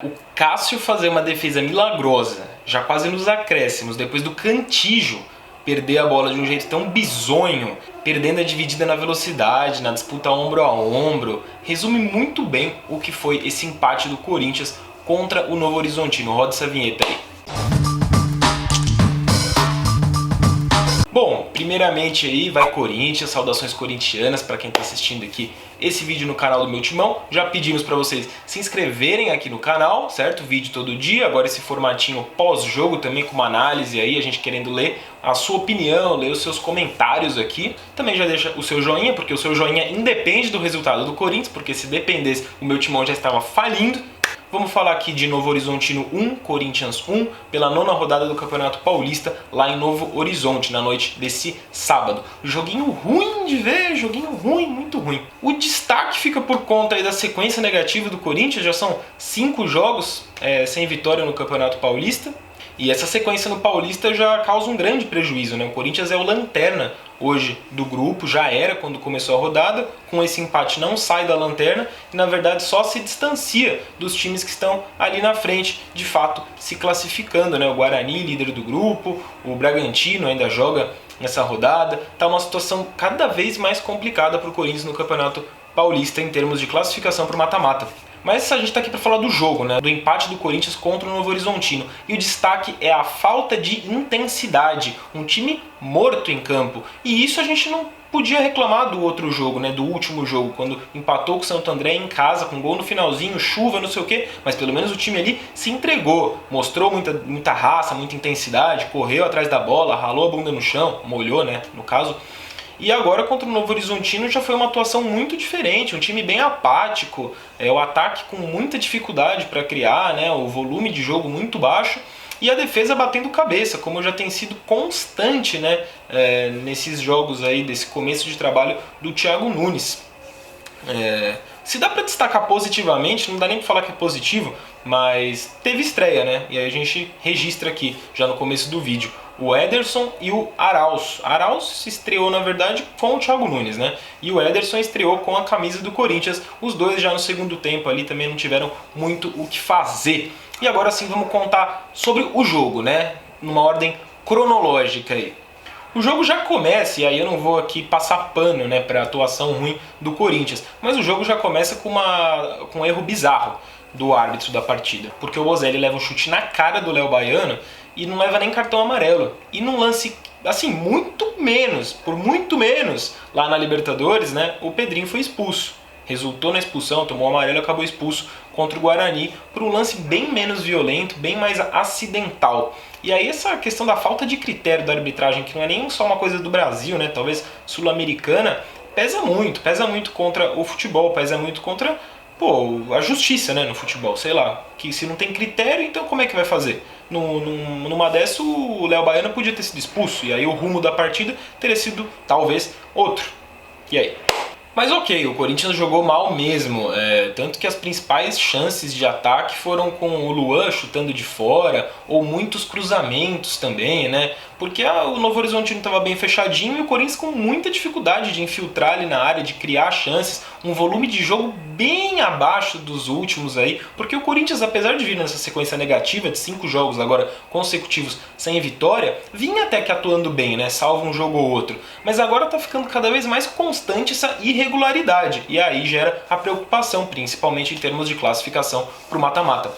O Cássio fazer uma defesa milagrosa, já quase nos acréscimos, depois do Cantillo perder a bola de um jeito tão bizonho, perdendo a dividida na velocidade, na disputa ombro a ombro, resume muito bem o que foi esse empate do Corinthians contra o Novo Horizontino. Roda essa vinheta aí. Bom, primeiramente aí vai Corinthians, saudações corintianas para quem está assistindo aqui esse vídeo no canal do meu timão. Já pedimos para vocês se inscreverem aqui no canal, certo? Vídeo todo dia, agora esse formatinho pós-jogo também com uma análise aí, a gente querendo ler a sua opinião, ler os seus comentários aqui. Também já deixa o seu joinha, porque o seu joinha independe do resultado do Corinthians, porque se dependesse o meu timão já estava falindo. Vamos falar aqui de Novo Horizontino 1, Corinthians 1, pela 9ª rodada do Campeonato Paulista, lá em Novo Horizonte, na noite desse sábado. Joguinho ruim de ver, joguinho ruim, muito ruim. O destaque fica por conta aí da sequência negativa do Corinthians, já são 5 jogos sem vitória no Campeonato Paulista. E essa sequência no Paulista já causa um grande prejuízo, né? O Corinthians é o lanterna hoje do grupo, já era quando começou a rodada, com esse empate não sai da lanterna e na verdade só se distancia dos times que estão ali na frente, de fato se classificando, né? O Guarani, líder do grupo, o Bragantino ainda joga nessa rodada, tá uma situação cada vez mais complicada para o Corinthians no Campeonato Paulista em termos de classificação para o mata-mata. Mas a gente está aqui para falar do jogo, né? Do empate do Corinthians contra o Novo Horizontino. E o destaque é a falta de intensidade, um time morto em campo. E isso a gente não podia reclamar do outro jogo, né? Do último jogo, quando empatou com o Santo André em casa, com gol no finalzinho, chuva, não sei o quê. Mas pelo menos o time ali se entregou, mostrou muita raça, muita intensidade, correu atrás da bola, ralou a bunda no chão, molhou, né? No caso. E agora contra o Novo Horizontino já foi uma atuação muito diferente, um time bem apático, o ataque com muita dificuldade para criar, né, o volume de jogo muito baixo e a defesa batendo cabeça, como já tem sido constante, né, nesses jogos aí desse começo de trabalho do Thiago Nunes. Se dá para destacar positivamente, não dá nem para falar que é positivo, mas teve estreia, né? E aí a gente registra aqui, já no começo do vídeo, o Ederson e o Arauz. Arauz se estreou, na verdade, com o Thiago Nunes, né? E o Ederson estreou com a camisa do Corinthians. Os dois já no segundo tempo ali também não tiveram muito o que fazer. E agora sim vamos contar sobre o jogo, né? Numa ordem cronológica aí. O jogo já começa, e aí eu não vou aqui passar pano, né, para a atuação ruim do Corinthians, mas o jogo já começa com um erro bizarro do árbitro da partida, porque o Bozelli leva um chute na cara do Léo Baiano e não leva nem cartão amarelo. E num lance, assim, por muito menos, lá na Libertadores, né, o Pedrinho foi expulso. Resultou na expulsão, tomou amarelo e acabou expulso contra o Guarani por um lance bem menos violento, bem mais acidental. E aí essa questão da falta de critério da arbitragem, que não é nem só uma coisa do Brasil, né, talvez sul-americana, pesa muito contra o futebol, pesa muito contra a justiça, né, no futebol, sei lá, que se não tem critério, então como é que vai fazer? Numa dessa o Léo Baiano podia ter sido expulso, e aí o rumo da partida teria sido talvez outro. E aí? Mas ok, o Corinthians jogou mal mesmo, tanto que as principais chances de ataque foram com o Luan chutando de fora, ou muitos cruzamentos também, né? Porque o Novo Horizontino estava bem fechadinho e o Corinthians com muita dificuldade de infiltrar ali na área, de criar chances, um volume de jogo bem abaixo dos últimos aí, porque o Corinthians, apesar de vir nessa sequência negativa de 5 jogos agora consecutivos sem vitória, vinha até que atuando bem, né? Salvo um jogo ou outro, mas agora está ficando cada vez mais constante essa irregularidade, e aí gera a preocupação, principalmente em termos de classificação para o mata-mata.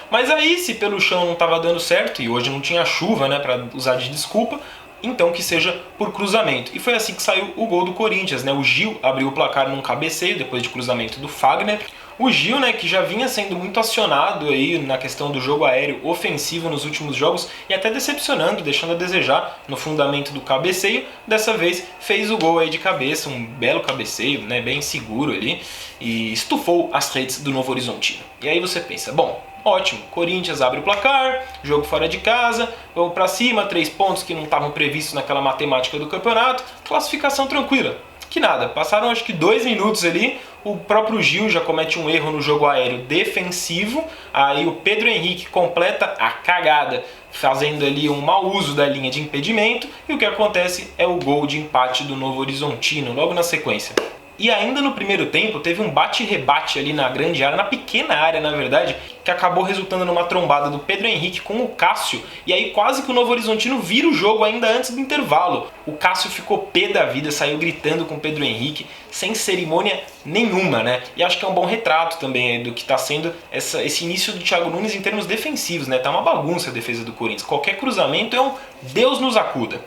Mas aí, se pelo chão não estava dando certo, e hoje não tinha chuva, né, para usar de desculpa, então que seja por cruzamento. E foi assim que saiu o gol do Corinthians, né? O Gil abriu o placar num cabeceio, depois de cruzamento do Fagner. O Gil, né, que já vinha sendo muito acionado aí na questão do jogo aéreo ofensivo nos últimos jogos e até decepcionando, deixando a desejar no fundamento do cabeceio, dessa vez fez o gol aí de cabeça, um belo cabeceio, né, bem seguro ali, e estufou as redes do Novo Horizontino. E aí você pensa, bom, ótimo, Corinthians abre o placar, jogo fora de casa, vamos pra cima, 3 pontos que não estavam previstos naquela matemática do campeonato, classificação tranquila. Que nada, passaram acho que 2 minutos ali, o próprio Gil já comete um erro no jogo aéreo defensivo, aí o Pedro Henrique completa a cagada, fazendo ali um mau uso da linha de impedimento, e o que acontece é o gol de empate do Novo Horizontino, logo na sequência. E ainda no primeiro tempo teve um bate-rebate ali na grande área, na pequena área na verdade, que acabou resultando numa trombada do Pedro Henrique com o Cássio, e aí quase que o Novo Horizontino vira o jogo ainda antes do intervalo. O Cássio ficou pé da vida, saiu gritando com o Pedro Henrique, sem cerimônia nenhuma, né? E acho que é um bom retrato também do que está sendo esse início do Thiago Nunes em termos defensivos, né? Tá uma bagunça a defesa do Corinthians, qualquer cruzamento é um Deus nos acuda.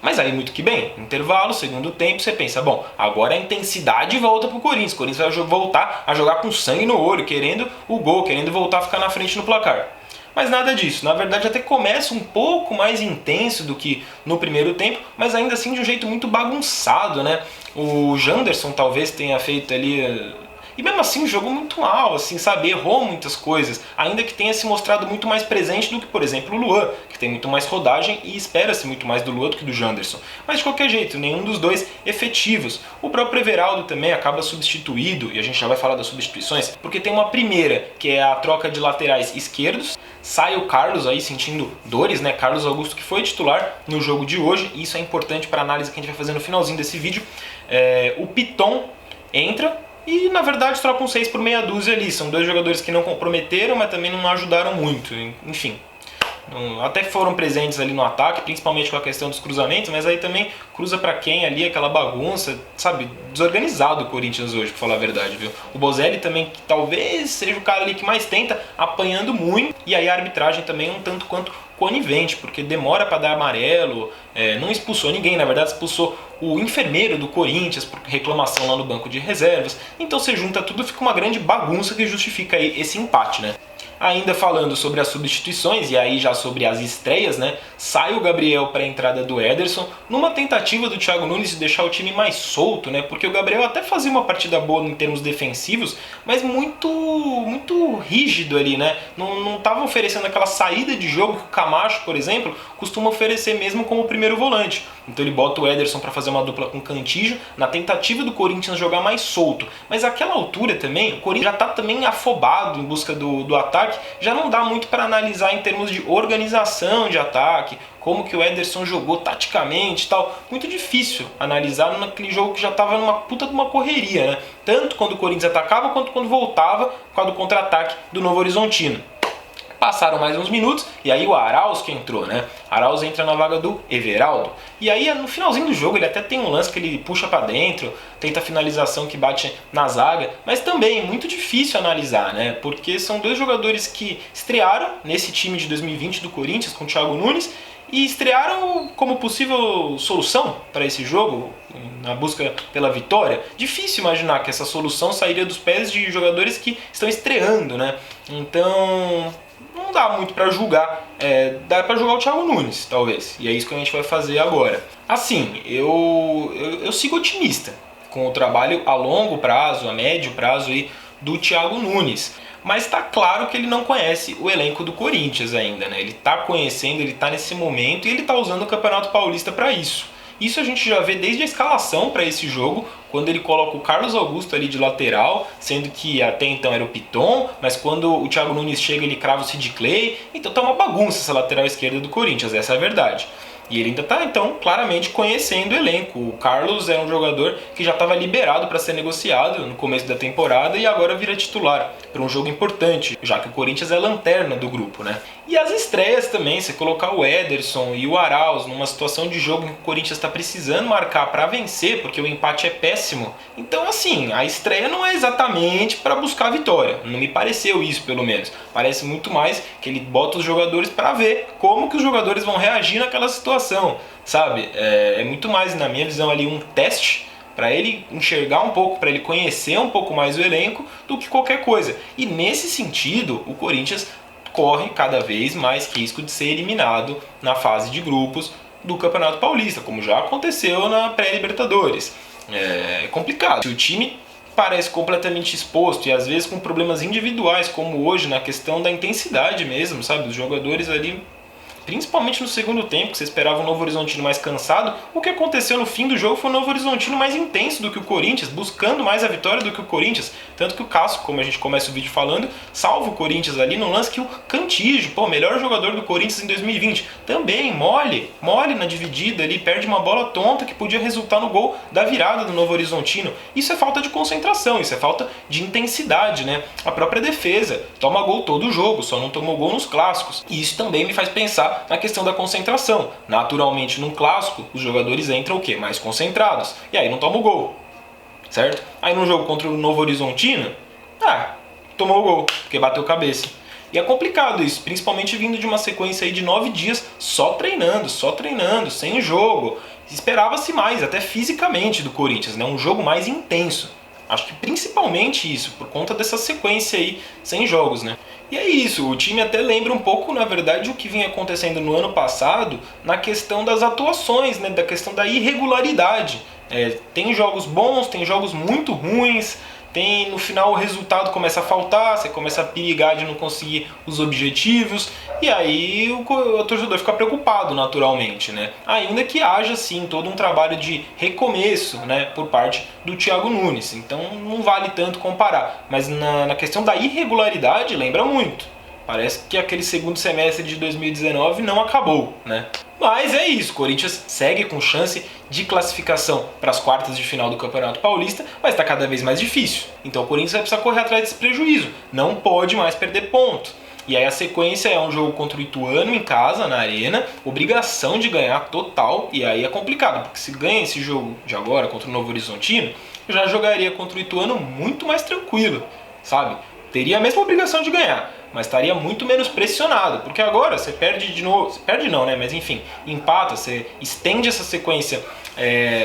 Mas aí muito que bem, intervalo, segundo tempo, você pensa, bom, agora a intensidade volta pro Corinthians. O Corinthians vai voltar a jogar com sangue no olho, querendo o gol, querendo voltar a ficar na frente no placar. Mas nada disso, na verdade até começa um pouco mais intenso do que no primeiro tempo, mas ainda assim de um jeito muito bagunçado, né? O Janderson talvez tenha feito ali... E mesmo assim jogou muito mal, assim, sabe? Errou muitas coisas, ainda que tenha se mostrado muito mais presente do que, por exemplo, o Luan, que tem muito mais rodagem e espera-se muito mais do Luan do que do Janderson. Mas de qualquer jeito, nenhum dos dois efetivos. O próprio Everaldo também acaba substituído, e a gente já vai falar das substituições, porque tem uma primeira, que é a troca de laterais esquerdos. Sai o Carlos aí sentindo dores, né? Carlos Augusto que foi titular no jogo de hoje, e isso é importante para a análise que a gente vai fazer no finalzinho desse vídeo. O Piton entra, e na verdade troca um 6 por meia dúzia ali. São dois jogadores que não comprometeram, mas também não ajudaram muito. Enfim, até foram presentes ali no ataque, principalmente com a questão dos cruzamentos, mas aí também cruza pra quem ali, aquela bagunça, sabe? Desorganizado o Corinthians hoje, pra falar a verdade, viu? O Bozelli também, que talvez seja o cara ali que mais tenta, apanhando muito. E aí a arbitragem também é um tanto quanto conivente, porque demora para dar amarelo, não expulsou ninguém, na verdade expulsou o enfermeiro do Corinthians por reclamação lá no banco de reservas. Então você junta tudo, fica uma grande bagunça que justifica aí esse empate, né? Ainda falando sobre as substituições, e aí já sobre as estreias, né? Sai o Gabriel para a entrada do Ederson, numa tentativa do Thiago Nunes de deixar o time mais solto, né? Porque o Gabriel até fazia uma partida boa em termos defensivos, mas muito rígido ali, né? Não estava oferecendo aquela saída de jogo que o Camacho, por exemplo, costuma oferecer mesmo como primeiro volante. Então ele bota o Ederson para fazer uma dupla com o Cantillo, na tentativa do Corinthians jogar mais solto. Mas àquela altura também, o Corinthians já está também afobado em busca do ataque, já não dá muito para analisar em termos de organização de ataque, como que o Ederson jogou taticamente e tal. Muito difícil analisar naquele jogo que já estava numa puta de uma correria, né? Tanto quando o Corinthians atacava, quanto quando voltava por causa do contra-ataque do Novo Horizontino. Passaram mais uns minutos e aí o Arauz que entrou, né? Arauz entra na vaga do Everaldo. E aí no finalzinho do jogo ele até tem um lance que ele puxa pra dentro, tenta a finalização que bate na zaga, mas também é muito difícil analisar, né? Porque são dois jogadores que estrearam nesse time de 2020 do Corinthians com o Thiago Nunes e estrearam como possível solução para esse jogo, na busca pela vitória. Difícil imaginar que essa solução sairia dos pés de jogadores que estão estreando, né? Então não dá muito para julgar, dá para julgar o Thiago Nunes, talvez, e é isso que a gente vai fazer agora. Assim, eu sigo otimista com o trabalho a longo prazo, a médio prazo aí do Thiago Nunes, mas está claro que ele não conhece o elenco do Corinthians ainda, né? Ele está conhecendo, ele está nesse momento e ele está usando o Campeonato Paulista para isso. Isso a gente já vê desde a escalação para esse jogo, quando ele coloca o Carlos Augusto ali de lateral, sendo que até então era o Piton, mas quando o Thiago Nunes chega ele crava o Sid Clay, então tá uma bagunça essa lateral esquerda do Corinthians, essa é a verdade. E ele ainda está, então, claramente conhecendo o elenco. O Carlos é um jogador que já estava liberado para ser negociado no começo da temporada e agora vira titular para um jogo importante, já que o Corinthians é a lanterna do grupo, né? E as estreias também, você colocar o Ederson e o Arauz numa situação de jogo em que o Corinthians está precisando marcar para vencer, porque o empate é péssimo. Então, assim, a estreia não é exatamente para buscar a vitória. Não me pareceu isso, pelo menos. Parece muito mais que ele bota os jogadores para ver como que os jogadores vão reagir naquela situação, sabe? É muito mais, na minha visão, ali um teste para ele enxergar um pouco, para ele conhecer um pouco mais o elenco do que qualquer coisa. E nesse sentido, o Corinthians corre cada vez mais risco de ser eliminado na fase de grupos do Campeonato Paulista, como já aconteceu na pré-Libertadores. É complicado. Se o time parece completamente exposto e às vezes com problemas individuais, como hoje na questão da intensidade mesmo, sabe? Os jogadores ali principalmente no segundo tempo, que você esperava o Novo Horizontino mais cansado. O que aconteceu no fim do jogo foi o Novo Horizontino mais intenso do que o Corinthians, buscando mais a vitória do que o Corinthians. Tanto que o Cássio, como a gente começa o vídeo falando, salva o Corinthians ali no lance que o Cantígio, melhor jogador do Corinthians em 2020, também mole na dividida ali, perde uma bola tonta que podia resultar no gol da virada do Novo Horizontino. Isso é falta de concentração, isso é falta de intensidade, né? A própria defesa toma gol todo jogo, só não tomou gol nos clássicos. E isso também me faz pensar na questão da concentração. Naturalmente, num clássico, os jogadores entram o quê? Mais concentrados. E aí não toma o gol, certo? Aí no jogo contra o Novo Horizontino, tomou o gol, porque bateu cabeça. E é complicado isso, principalmente vindo de uma sequência aí de 9 dias só treinando, sem jogo. Esperava-se mais, até fisicamente, do Corinthians, né? Um jogo mais intenso. Acho que principalmente isso, por conta dessa sequência aí sem jogos, né? E é isso, o time até lembra um pouco, na verdade, o que vinha acontecendo no ano passado na questão das atuações, né? Da questão da irregularidade. Tem jogos bons, tem jogos muito ruins, no final o resultado começa a faltar, você começa a perigar de não conseguir os objetivos, e aí o torcedor fica preocupado naturalmente, né? Ainda que haja sim todo um trabalho de recomeço, né, por parte do Thiago Nunes, então não vale tanto comparar, mas na questão da irregularidade lembra muito. Parece que aquele segundo semestre de 2019 não acabou, né? Mas é isso, o Corinthians segue com chance de classificação para as quartas de final do Campeonato Paulista, mas está cada vez mais difícil. Então o Corinthians vai precisar correr atrás desse prejuízo, não pode mais perder ponto. E aí a sequência é um jogo contra o Ituano em casa, na Arena, obrigação de ganhar total, e aí é complicado, porque se ganha esse jogo de agora contra o Novo Horizontino, eu já jogaria contra o Ituano muito mais tranquilo, sabe? Teria a mesma obrigação de ganhar, mas estaria muito menos pressionado, porque agora você perde de novo, perde não, né? Mas enfim, empata, você estende essa sequência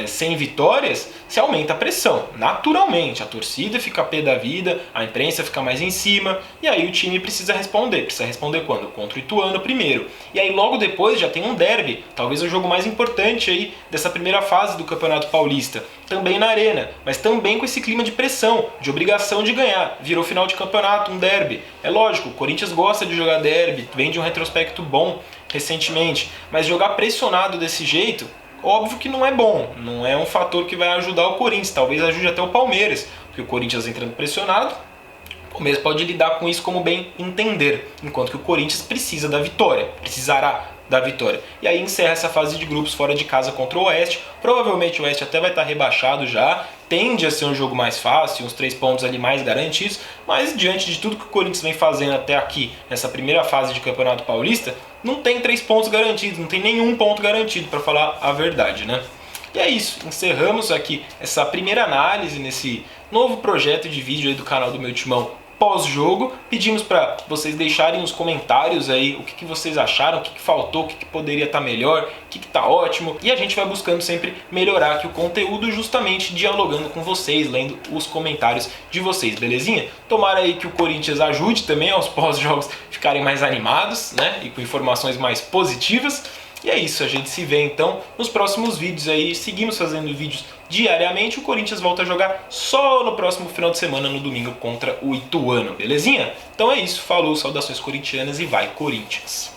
sem vitórias, você aumenta a pressão, naturalmente, a torcida fica pé da vida, a imprensa fica mais em cima, e aí o time precisa responder quando? Contra o Ituano primeiro, e aí logo depois já tem um derby, talvez o jogo mais importante aí dessa primeira fase do Campeonato Paulista, também na Arena, mas também com esse clima de pressão, de obrigação de ganhar, virou final de campeonato, um derby, é lógico, o Corinthians gosta de jogar derby, vem de um retrospecto bom recentemente, mas jogar pressionado desse jeito, óbvio que não é bom, não é um fator que vai ajudar o Corinthians, talvez ajude até o Palmeiras, porque o Corinthians entrando pressionado, o Palmeiras pode lidar com isso como bem entender, enquanto que o Corinthians precisa da vitória, precisará da vitória. E aí encerra essa fase de grupos fora de casa contra o Oeste, provavelmente o Oeste até vai estar rebaixado já, tende a ser um jogo mais fácil, uns 3 pontos ali mais garantidos, mas diante de tudo que o Corinthians vem fazendo até aqui, nessa primeira fase de Campeonato Paulista, não tem 3 pontos garantidos, não tem nenhum ponto garantido, para falar a verdade, né? E é isso, encerramos aqui essa primeira análise nesse novo projeto de vídeo aí do canal do Meu Timão pós-jogo. Pedimos para vocês deixarem nos comentários aí o que vocês acharam, o que faltou, o que poderia estar melhor, o que está ótimo, e a gente vai buscando sempre melhorar aqui o conteúdo, justamente dialogando com vocês, lendo os comentários de vocês, belezinha? Tomara aí que o Corinthians ajude também aos pós-jogos ficarem mais animados, né, e com informações mais positivas. E é isso, a gente se vê então nos próximos vídeos aí, seguimos fazendo vídeos diariamente, o Corinthians volta a jogar só no próximo final de semana, no domingo, contra o Ituano, belezinha? Então é isso, falou, saudações corintianas e vai Corinthians!